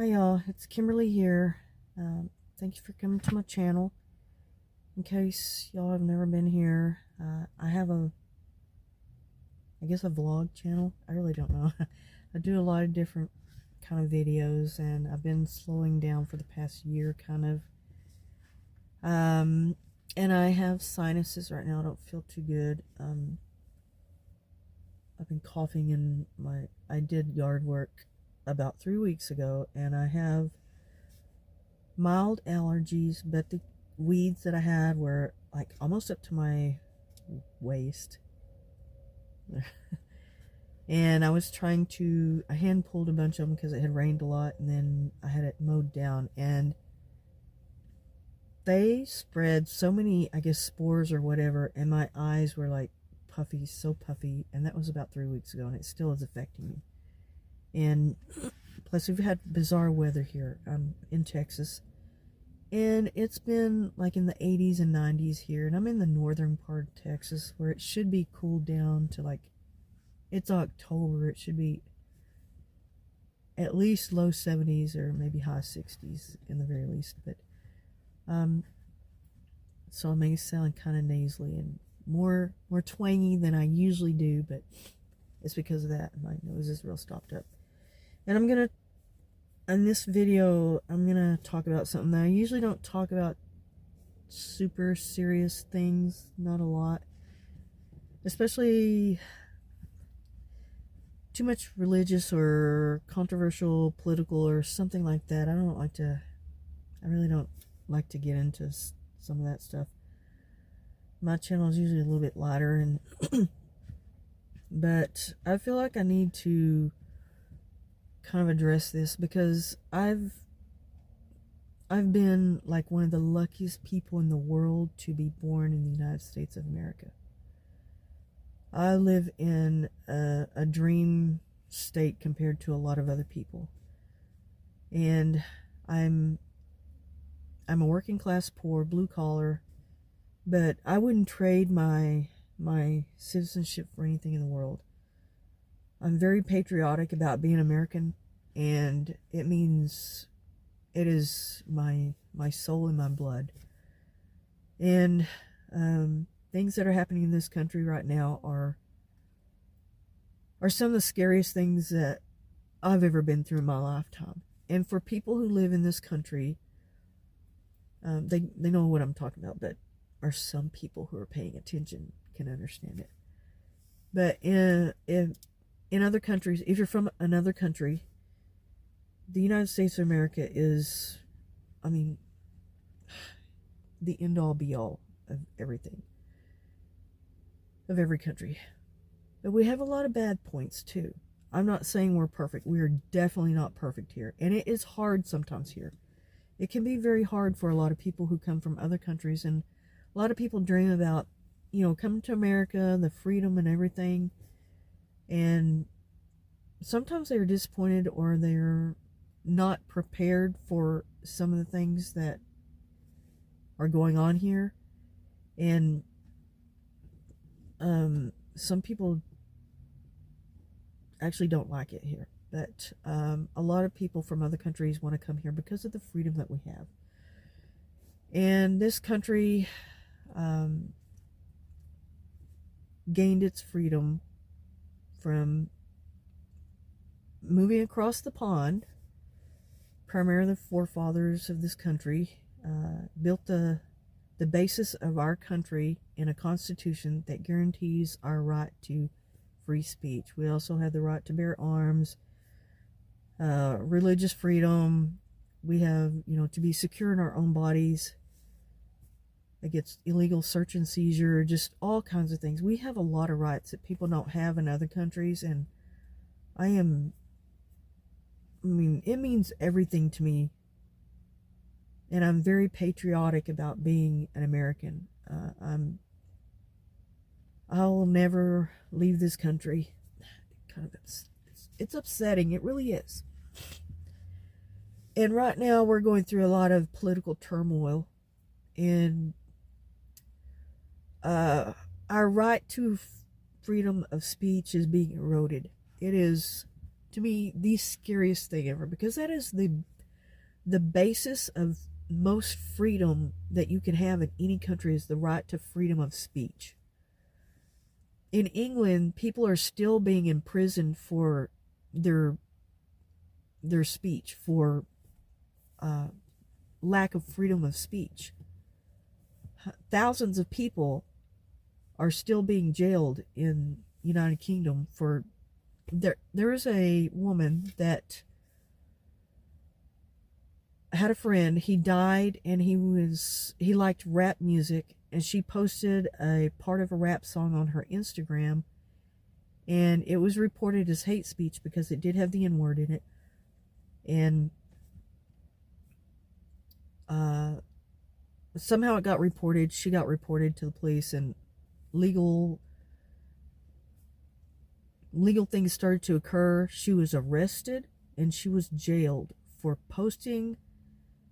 Hi y'all, it's Kimberly here. Thank you for coming to my channel. In case y'all have never been here, I have I guess a vlog channel. I really don't know. I do a lot of different kind of videos, and I've been slowing down for the past year kind of. And I have sinuses right now. I don't feel too good. I've been coughing in I did yard work about 3 weeks ago, and I have mild allergies, but the weeds that I had were like almost up to my waist. And I was I hand pulled a bunch of them because it had rained a lot, and then I had it mowed down, and they spread so many, I guess, spores or whatever, and my eyes were like puffy, so puffy, and that was about 3 weeks ago, and it still is affecting me. And plus, we've had bizarre weather here. I'm in Texas, and it's been like in the 80s and 90s here, and I'm in the northern part of Texas where it should be cooled down to like, it's October, it should be at least low 70s or maybe high 60s in the very least. But so I may sound kind of nasally and more twangy than I usually do, but it's because of that. My nose is real stopped up. And in this video, I'm gonna talk about something that I usually don't talk about. Super serious things, not a lot, especially too much religious or controversial, political, or something like that. I really don't like to get into some of that stuff. My channel is usually a little bit lighter, and but I feel like I need to kind of address this because I've been like one of the luckiest people in the world to be born in the United States of America. I live in a dream state compared to a lot of other people, and I'm a working class, poor, blue collar, but I wouldn't trade my citizenship for anything in the world. I'm very patriotic about being American, and it is my soul and my blood. And things that are happening in this country right now are some of the scariest things that I've ever been through in my lifetime. And for people who live in this country, they know what I'm talking about, but are some people who are paying attention can understand it. But in other countries, if you're from another country, the United States of America is, I mean, the end-all be-all of everything, of every country. But we have a lot of bad points too. I'm not saying we're perfect. We are definitely not perfect here. And it is hard sometimes here. It can be very hard for a lot of people who come from other countries, and a lot of people dream about, coming to America, the freedom and everything. And sometimes they're disappointed, or they're not prepared for some of the things that are going on here. And some people actually don't like it here, but a lot of people from other countries want to come here because of the freedom that we have. And this country gained its freedom from moving across the pond. Primarily the forefathers of this country built the basis of our country in a constitution that guarantees our right to free speech. We also have the right to bear arms, religious freedom. We have, to be secure in our own bodies against illegal search and seizure, just all kinds of things. We have a lot of rights that people don't have in other countries, and it means everything to me. And I'm very patriotic about being an American. I'll never leave this country. It's upsetting. It really is. And right now we're going through a lot of political turmoil, and our right to freedom of speech is being eroded. It is, to me, the scariest thing ever, because that is The basis of most freedom that you can have in any country is the right to freedom of speech. In England, people are still being imprisoned for their speech, for uh, lack of freedom of speech. Thousands of people are still being jailed in United Kingdom for there is a woman that had a friend. He died, and he liked rap music, and she posted a part of a rap song on her Instagram, and it was reported as hate speech because it did have the N-word in it. And somehow it got reported. She got reported to the police, and legal things started to occur. She was arrested, and she was jailed for posting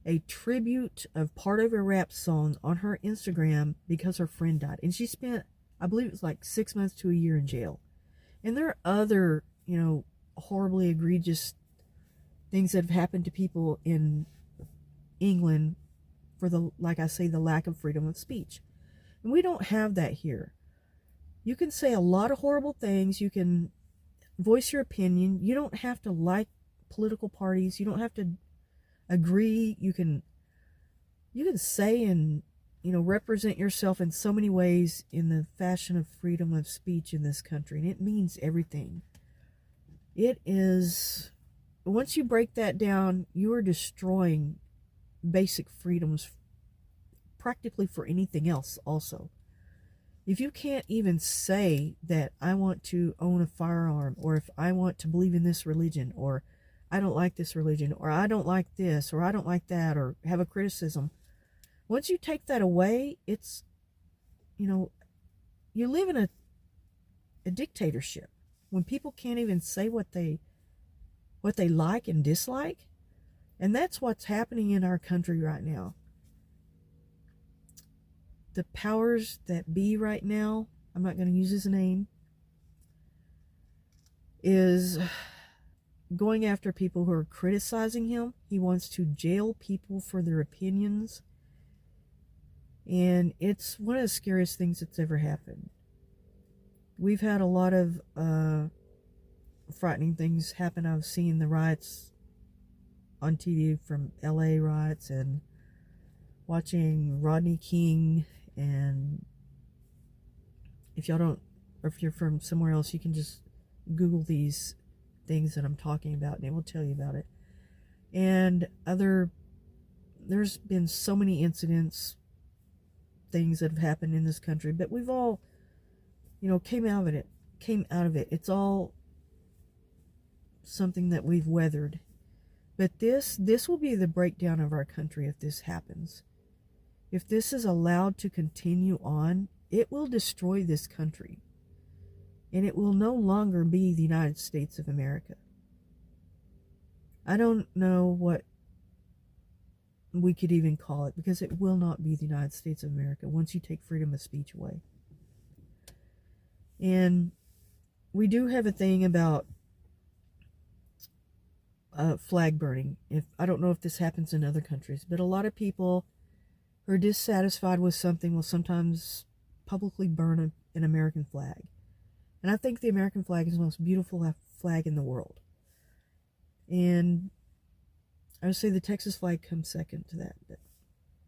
a tribute of part of a rap song on her Instagram because her friend died. And she spent, I believe it was like 6 months to a year in jail. And there are other, horribly egregious things that have happened to people in England for the lack of freedom of speech. And we don't have that here. You can say a lot of horrible things. You can voice your opinion. You don't have to like political parties. You don't have to agree. You can say and represent yourself in so many ways in the fashion of freedom of speech in this country, and it means everything. It is, once you break that down, you are destroying basic freedoms practically for anything else also. If you can't even say that I want to own a firearm, or if I want to believe in this religion, or I don't like this religion, or I don't like this, or I don't like that, or have a criticism, once you take that away, it's, you live in a dictatorship when people can't even say what they like and dislike. And that's what's happening in our country right now. The powers that be right now, I'm not going to use his name, is going after people who are criticizing him. He wants to jail people for their opinions. And it's one of the scariest things that's ever happened. We've had a lot of frightening things happen. I've seen the riots on TV from LA riots, and watching Rodney King. And if y'all don't, or if you're from somewhere else, you can just Google these things that I'm talking about, and it will tell you about it. And there's been so many incidents, things that have happened in this country, but we've all, came out of it. It's all something that we've weathered. But this will be the breakdown of our country if this happens. If this is allowed to continue on, it will destroy this country. And it will no longer be the United States of America. I don't know what we could even call it, because it will not be the United States of America once you take freedom of speech away. And we do have a thing about flag burning. I don't know if this happens in other countries, but a lot of people who are dissatisfied with something will sometimes publicly burn an American flag. And I think the American flag is the most beautiful flag in the world. And I would say the Texas flag comes second to that. But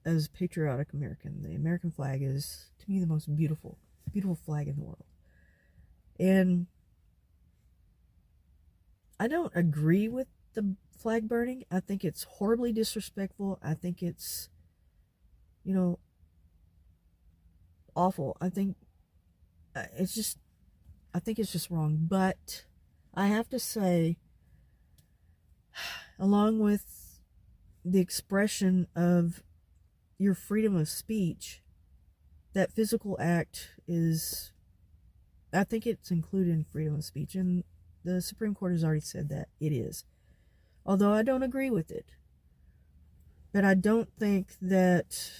as patriotic American, the American flag is, to me, the most beautiful flag in the world. And I don't agree with the flag burning. I think it's horribly disrespectful. I think it's, awful. I think it's just wrong. But I have to say, along with the expression of your freedom of speech, that physical act is, I think it's included in freedom of speech, and the Supreme Court has already said that it is. Although I don't agree with it. But I don't think that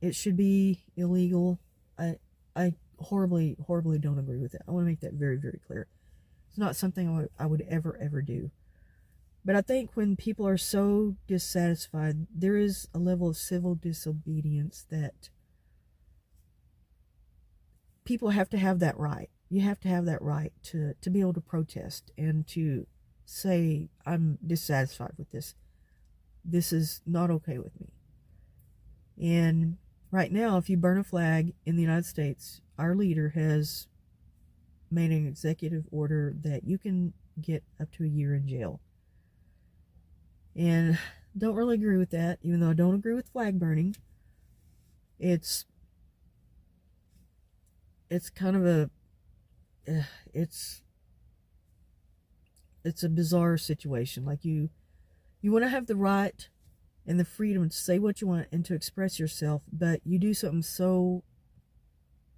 it should be illegal. I horribly, horribly don't agree with it. I want to make that very, very clear. It's not something I would ever, ever do. But I think when people are so dissatisfied, there is a level of civil disobedience that people have to have that right. You have to have that right to be able to protest and to say, I'm dissatisfied with this. This is not okay with me. And right now, if you burn a flag in the United States, our leader has made an executive order that you can get up to a year in jail. And don't really agree with that, even though I don't agree with flag burning. It's kind of a it's a bizarre situation. Like you want to have the right and the freedom to say what you want and to express yourself, but you do something so,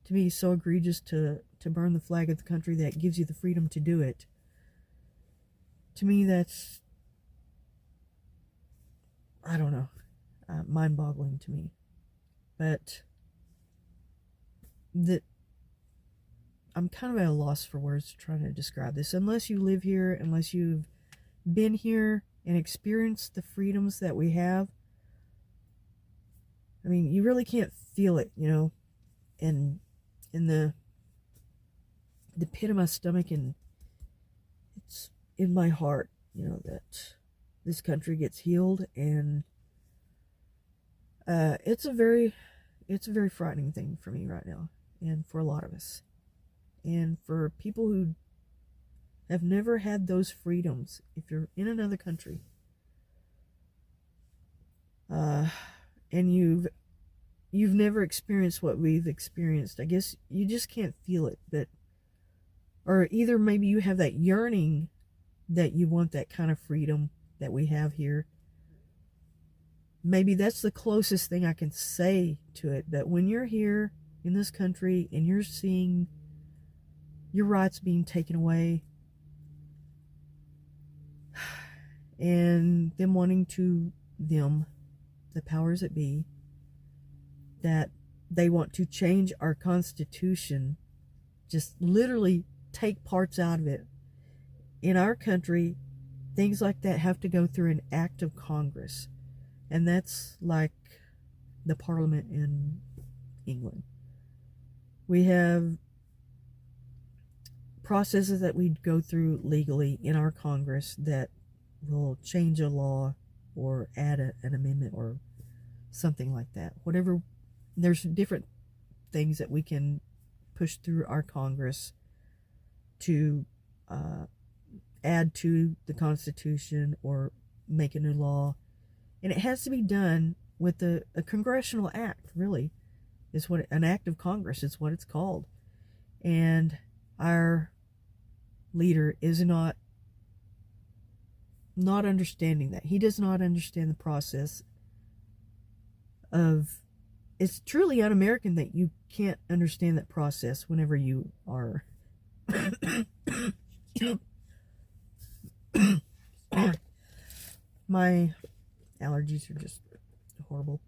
to me, so egregious to burn the flag of the country that gives you the freedom to do it. To me, that's, I don't know, mind-boggling to me. But that I'm kind of at a loss for words trying to describe this. Unless you live here, unless you've been here and experienced the freedoms that we have, I mean, you really can't feel it, you know, in the pit of my stomach, and it's in my heart, you know, that this country gets healed. And it's a very frightening thing for me right now, and for a lot of us, and for people who have never had those freedoms. If you're in another country, and you've never experienced what we've experienced, I guess you just can't feel it. But, or either maybe you have that yearning that you want that kind of freedom that we have here. Maybe that's the closest thing I can say to it. But when you're here in this country and you're seeing your rights being taken away, and them wanting to, the powers that be, that they want to change our Constitution, just literally take parts out of it. In our country, things like that have to go through an act of Congress. And that's like the Parliament in England. We have processes that we go through legally in our Congress that will change a law or add an amendment or something like that. Whatever, there's different things that we can push through our Congress to add to the Constitution or make a new law. And it has to be done with a congressional act, really, is what an act of Congress is what it's called. And our leader is not understanding that. He does not understand the process of, it's truly un-American that you can't understand that process whenever you are my allergies are just horrible,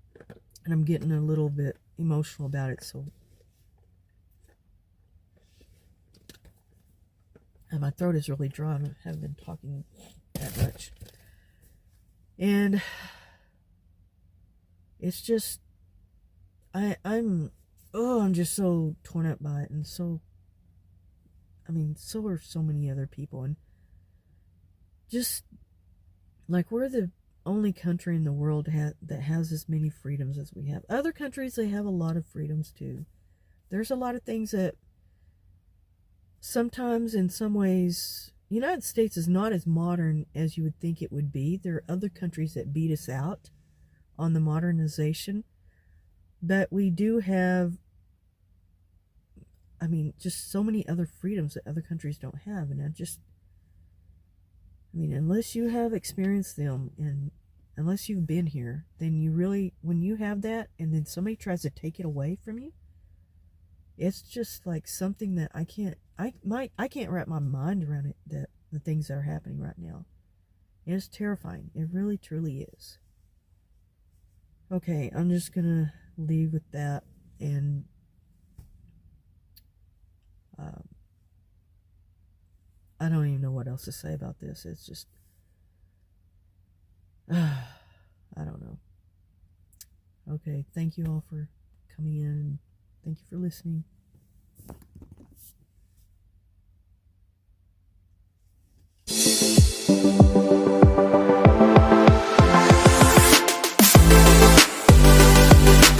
and I'm getting a little bit emotional about it, so and my throat is really dry. I haven't been talking that much, and it's just I'm just so torn up by it. And so, I mean, so are so many other people. And just like, we're the only country in the world that has as many freedoms as we have. Other countries, they have a lot of freedoms too. There's a lot of things that sometimes, in some ways, the United States is not as modern as you would think it would be. There are other countries that beat us out on the modernization, but we do have, I mean, just so many other freedoms that other countries don't have. And I mean, unless you have experienced them and unless you've been here, then you really, when you have that and then somebody tries to take it away from you, it's just like something that I can't wrap my mind around it, that the things that are happening right now. And it's terrifying. It really, truly is. Okay, I'm just gonna leave with that, and I don't even know what else to say about this. It's just, I don't know. Okay, thank you all for coming in. Thank you for listening.